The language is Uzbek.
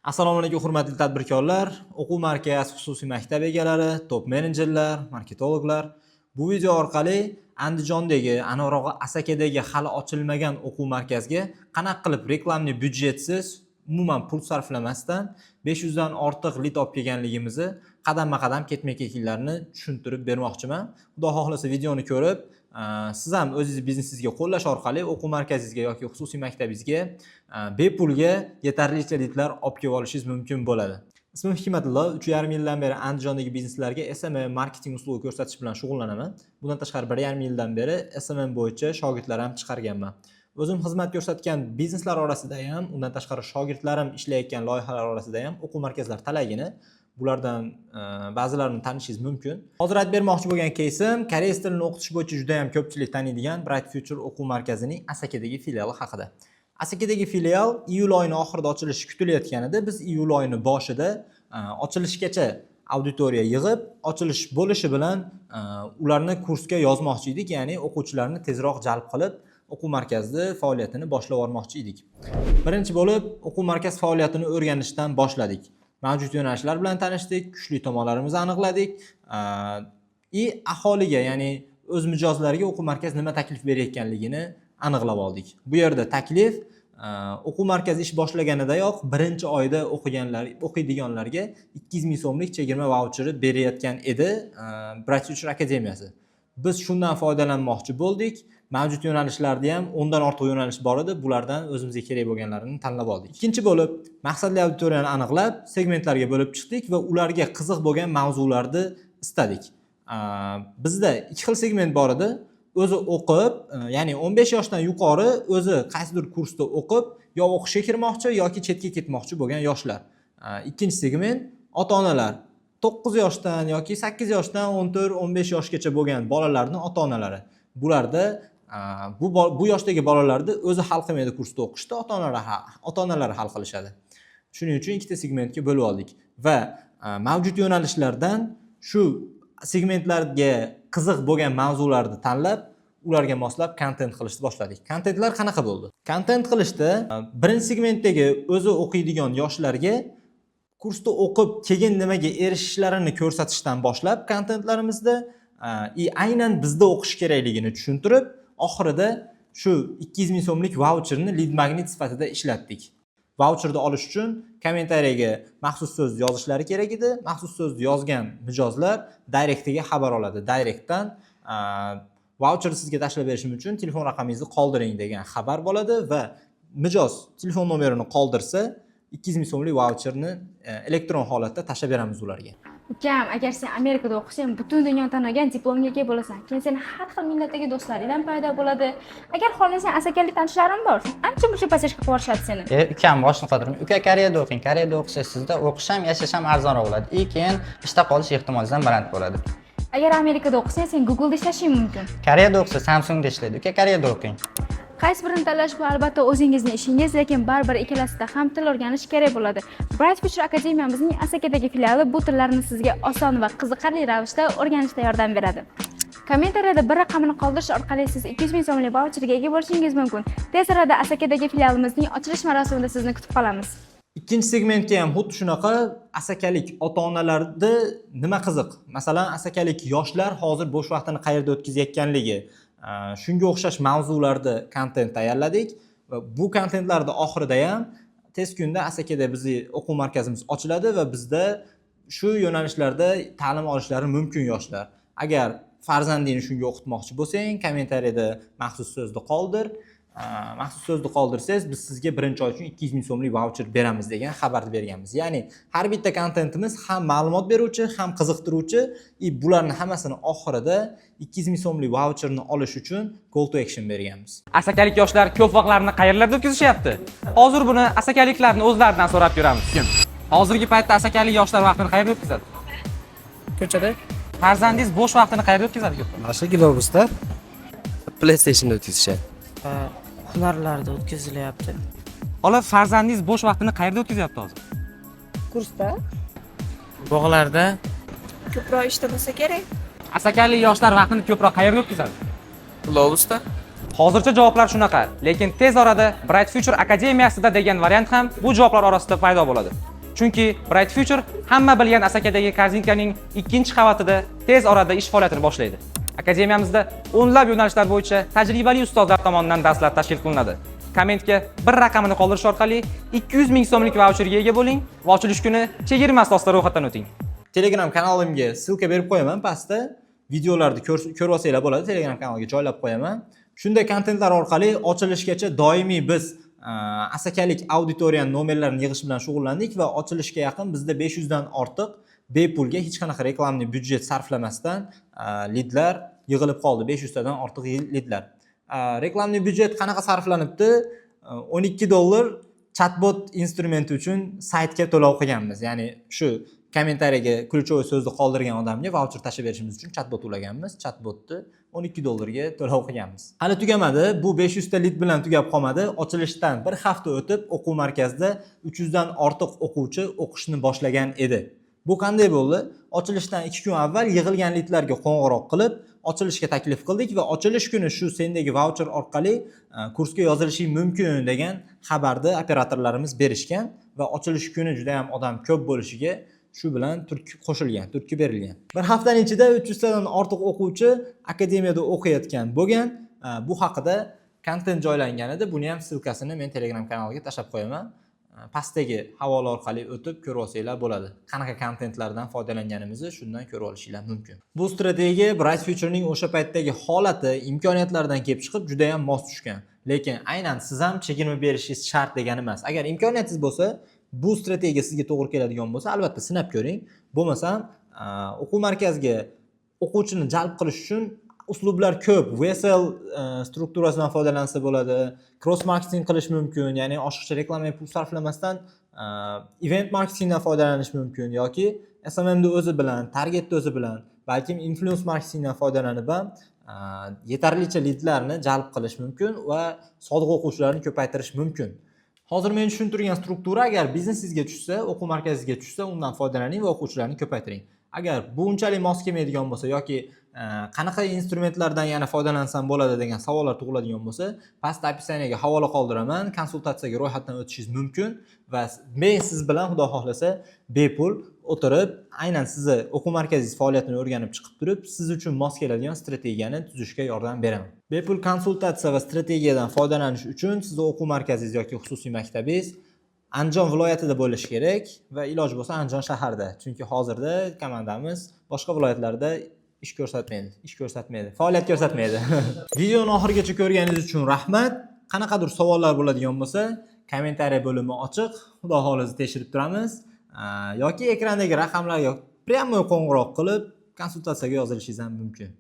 Assalomu alaykum hurmatli tadbirkorlar, o'quv markaz, xususiy maktab egalari, top menejerlar, marketologlar. Bu video orqali Andijondagi, aniqrog'i Asakadagi hali ochilmagan o'quv markaziga qanaqa qilib reklamni byudjetsiz, umuman pul sarflamasdan 500 dan ortiq lid olib kelganligimizni qadamma-qadam ketma-ketliklarini tushuntirib bermoqchiman. Xudo xohlasa videoni ko'rib, siz ham o'zingiz biznesingizga qo'llash orqali o'quv markazingizga yoki xususiy maktabingizga bepulga yetarlicha lidlar olib kelib olishingiz mumkin bo'ladi. Ismim Hikmatullo, 3,5 yildan beri Andijondagi bizneslarga SMM marketing uslubi ko'rsatish bilan shug'ullanaman. Bundan tashqari 1,5 yildan beri SMM bo'yicha shogirdlar ham chiqarganman. O'zim xizmat ko'rsatgan bizneslar orasida ham, undan tashqari shogirdlarim ishlayotgan loyihalar orasida ham o'quv markazlari talaygini. Bulardan ba'zilarini tanishingiz mumkin. Hozir aytib bermoqchi bo'lgan кейsim koreys tilini o'qitish bo'yicha juda ham ko'pchilik taniydigan Bright Future o'quv markazining Asakadagi filiali haqida. Asakadagi filial iyul oyining oxirida ochilishi kutilayotganida biz iyul oyining boshida ochilishgacha auditoriya yig'ib, ochilish bo'lishi bilan ularni kursga yozmoqchi edik, ya'ni o'quvchilarni tezroq jalb qilib o'quv markazi faoliyatini boshlab yubormoqchi edik. Birinchi bo'lib o'quv markaz faoliyatini o'rganishdan boshladik. Mavjud yo'nalishlar bilan tanishdik, kuchli tomonlarimizni aniqladik. Aholiga, ya'ni o'z mijozlariga o'quv markazi nima taklif berayotganligini aniqlab oldik. Bu yerda taklif o'quv markazi ish boshlaganidayoq birinchi oyda o'qiydiganlarga 200 ming so'mlik chegirma vaucheri berayotgan edi Bright Future akademiyasi. Biz shundan foydalanmoqchi bo'ldik. Mavjud yo'nalishlarda ham 10 dan ortiq yo'nalish bor edi. Bulardan o'zimizga kerak bo'lganlarini tanlab oldik. Ikkinchi bo'lib, maqsadli auditoriyani aniqlab, segmentlarga bo'lib chiqdik va ularga qiziq bo'lgan mavzularni istadik. Bizda ikki xil segment bor edi. O'zi o'qib, ya'ni 15 yoshdan yuqori o'zi qaysidir kursda o'qib, yo o'qishga kirmoqchi yoki chetga ketmoqchi bo'lgan yoshlar. Ikkinchi segment ota-onalar. 9 yoshdan yoki 8 yoshdan 14-15 yoshgacha bo'lgan bolalarning ota-onalari. Bularda bu yoshdagi bolalarni o'zi hal qilmaydi kursda o'qishda, ota-onalari hal qilishadi. Shuning uchun ikkita segmentga bo'lib oldik va mavjud yo'nalishlardan shu segmentlarga qiziq bo'lgan mavzularni tanlab, ularga moslab kontent qilishni boshladik. Kontentlar qanaqa bo'ldi? Kontent qilishda birinchi segmentdagi o'zi o'qiydigan yoshlarga kursda o'qib, keyin nimaga erishishlarini ko'rsatishdan boshlab kontentlarimizda aynan bizda o'qish kerakligini tushuntirib, oxirida shu 200 ming so'mlik vaucherni lead magnet sifatida ishlatdik. Vaucherni olish uchun kommentariyaga maxsus so'z yozishlari kerak edi. Maxsus so'zni yozgan mijozlar direktiga xabar oladi. Direktdan vaucherni sizga tashlab berishim uchun telefon raqamingizni qoldiring degan xabar bo'ladi va mijoz telefon nomerini qoldirsa 200 ming so'mlik vaucherni elektron holatda tashlab beramiz ularga. Ukam, agar sen Amerikada o'qisang, butun dunyoni tanigan diplomga ega bo'lasan. Keyin sen har xil millatdagi do'stlaringdan paydo bo'ladi. Agar xohlasang, asakalik tanishlarim bor. Ancha-muncha passajga borishadi seni. Ukam boshni qodirmang. Uka Koreyada o'qing. Koreyada o'qisangiz sizda o'qish ham, yashash ham arzonroq bo'ladi. Keyin ishda qolish ehtimolingizdan baland bo'ladi. Agar Amerikada o'qisang, sen Google'da ishlashing mumkin. Koreyada o'qisa Samsungda ishlaydi. Uka Koreyada o'qing. Qaysi birini tanlash bu albatta o'zingizning ishingiz, lekin baribir ikkalasida ham til o'rganish kerak bo'ladi. Bright Future akademiyamizning Asakadagi filiali bu tillarni sizga oson va qiziqarli ravishda o'rganishda yordam beradi. Kommentariyada bir raqamini qoldirish orqali siz 200 ming so'mlik vaucherga ega bo'lishingiz mumkin. Tez orada Asakadagi filialimizning ochilish marosimida sizni kutib qolamiz. Ikkinchi segmentga ham xuddi shunaqa asakalik ota-onalarda nima qiziq? Masalan, asakalik yoshlar hozir bo'sh vaqtini qayerda o'tkazayotganligi, shunga o'xshash mavzularda kontent tayyorladik va bu kontentlarda oxirida ham tez kunda Asakada bizning o'quv markazimiz ochiladi va bizda shu yo'nalishlarda ta'lim olishlari mumkin yoshlar. Agar farzandingni shunga o'qitmoqchi bo'lsang, kommentariyada maxsus so'zni qoldir. Maxsus so'zni qoldirsangiz, biz sizga birinchi oy uchun 200 ming so'mlik vaucher beramiz degan xabarni berganmiz. Ya'ni har bitta kontentimiz ham ma'lumot beruvchi, ham qiziqtiruvchi, bularning hammasini oxirida 200 ming so'mlik vaucherni olish uchun call to action berganmiz. Asakalik yoshlar ko'p vaqtlarini qayerlarda o'tkazishyapti? Hozir buni asakaliklarning o'zlaridan so'rab ko'ramiz. Hozirgi paytda asakalik yoshlar vaqtini qayerda o'tkazadi? Ko'chada. Farzandingiz bo'sh vaqtini qayerda o'tkazadi? Mana globusda PlayStation'da o'tkazishadi. Hunarlarda o'tkazilyapti. Ola farzandingiz bo'sh vaqtini qayerda o'tkazyapti hozir? Kursda. Bog'larda Ko'proq ishda bo'lsa kerak. Asakalik yoshlar vaqtini ko'proq qayerda o'tkazadi? globusda. Hozircha javoblar shunaqa, lekin tez orada Bright Future akademiyasida degan variant ham bu javoblar orasida paydo bo'ladi. Chunki Bright Future hamma bilgan Asakadagi Korzinkaning 2-qavatida tez orada ish faoliyatini boshlaydi. Akademiyamizda o'nlab yo'nalishlar bo'yicha tajribali ustozlar tomonidan darslar tashkil qilinadi. Kommentga bir raqamini qoldirish orqali 200 ming so'mlik vaucherga ega bo'ling va ochilish kuni chegirma asosida ro'yxatdan o'ting. Telegram kanalimga ssilka berib qo'yaman pastda. Videolarni ko'rib olsanglar bo'ladi, Telegram kanaliga joylab qo'yaman. Shunday kontentlar orqali ochilishgacha doimiy biz asakalik auditoriyaning nomerlarini yig'ish bilan shug'ullandik va ochilishga yaqin bizda 500 dan ortiq bepulga hech qanaqa reklamli byudjet sarflamasdan lidlar yig'ilib qoldi. 500 tadan ortiq lidlar. Reklamli byudjet qanaqa sarflanibdi? $12 chatbot instrumenti uchun saytga to'lov qilganmiz. Ya'ni shu kommentariyaga ключевой so'zni qoldirgan odamga voucher tashib berishimiz uchun chatbot ulaganmiz. Chatbotni $12 ga to'lov qilganmiz. Hali tugamadi. Bu 500 ta lid bilan tugab qolmadi. Ochilishdan bir hafta o'tib o'quv markazida 300 dan ortiq o'quvchi o'qishni boshlagan edi. Bu qanday bo'ldi? Ochilishdan 2 kun avval yig'ilgan lidlarga qo'ng'iroq qilib, ochilishga taklif qildik va ochilish kuni shu sendagi voucher orqali kursga yozilishing mumkin degan xabarni operatorlarimiz berishgan va ochilish kuni juda ham odam ko'p bo'lishiga shu bilan turtki qo'shilgan, turtki berilgan. Bir haftaning ichida 300 tadan ortiq o'quvchi akademiyada o'qiyotgan bo'lgan. Bu haqida kontent joylangan edi. Buni ham ssilkasini men Telegram kanaliga tashlab qo'yaman. Pastdagi havola orqali o'tib ko'rib olsanglar bo'ladi. Qanaqa kontentlardan foydalanganimizni shundan ko'rib olishinglar mumkin. Bu strategiya Bright Future'ning o'sha paytdagi holati, imkoniyatlardan kelib chiqib juda ham mos tushgan. Lekin aynan siz ham chegirma berishingiz shart degani emas. Agar imkoniyatingiz bo'lsa, bu strategiya sizga to'g'ri keladigan bo'lsa, albatta sinab ko'ring. Bo'lmasa, o'quv markaziga o'quvchini jalb qilish uchun uslublar ko'p. VSL strukturasidan foydalansa bo'ladi. Cross marketing qilish mumkin, ya'ni oshiqcha reklamaga pul sarflamasdan event marketingdan foydalanish mumkin yoki SMM'ni o'zi bilan, targetni o'zi bilan, balkim influence marketingdan foydalanib ham yetarlicha lidlarni jalb qilish mumkin va sodiq o'quvchilarni ko'paytirish mumkin. Hozir men tushuntirgan struktura agar biznesingizga tushsa, o'quv markazingizga tushsa, undan foydalaning va o'quvchilarni ko'paytiring. Agar bu unchalik mos kelmaydigan bo'lsa yoki qanaqa instrumentlardan yana foydalansam bo'ladi degan savollar tug'iladigan bo'lsa, pastda opisiyaga havola qoldiraman, konsultatsiyaga ro'yxatdan o'tishingiz mumkin va men siz bilan xudo xohlasa bepul o'tirib, aynan sizni o'quv markazingiz faoliyatini o'rganib chiqib turib, siz uchun mos keladigan strategiyani tuzishga yordam beraman. Bepul konsultatsiya va strategiyadan foydalanish uchun sizni o'quv markazingiz yoki xususiy maktabingiz Andijon viloyatida bo'lishi kerak va iloji bo'lsa Andijon shaharda. Chunki hozirda komandamiz boshqa viloyatlarda ish ko'rsatmaydi, faoliyat ko'rsatmaydi. Videoni oxirigacha ko'rganingiz uchun rahmat. Qanaqadir savollar bo'ladigan bo'lsa, kommentariy bo'limi ochiq. Xudo xolisi tekshirib turamiz. Yoki ekrandagi raqamlarga prямо qo'ng'iroq qilib konsultatsiyaga yozilishingiz ham mumkin.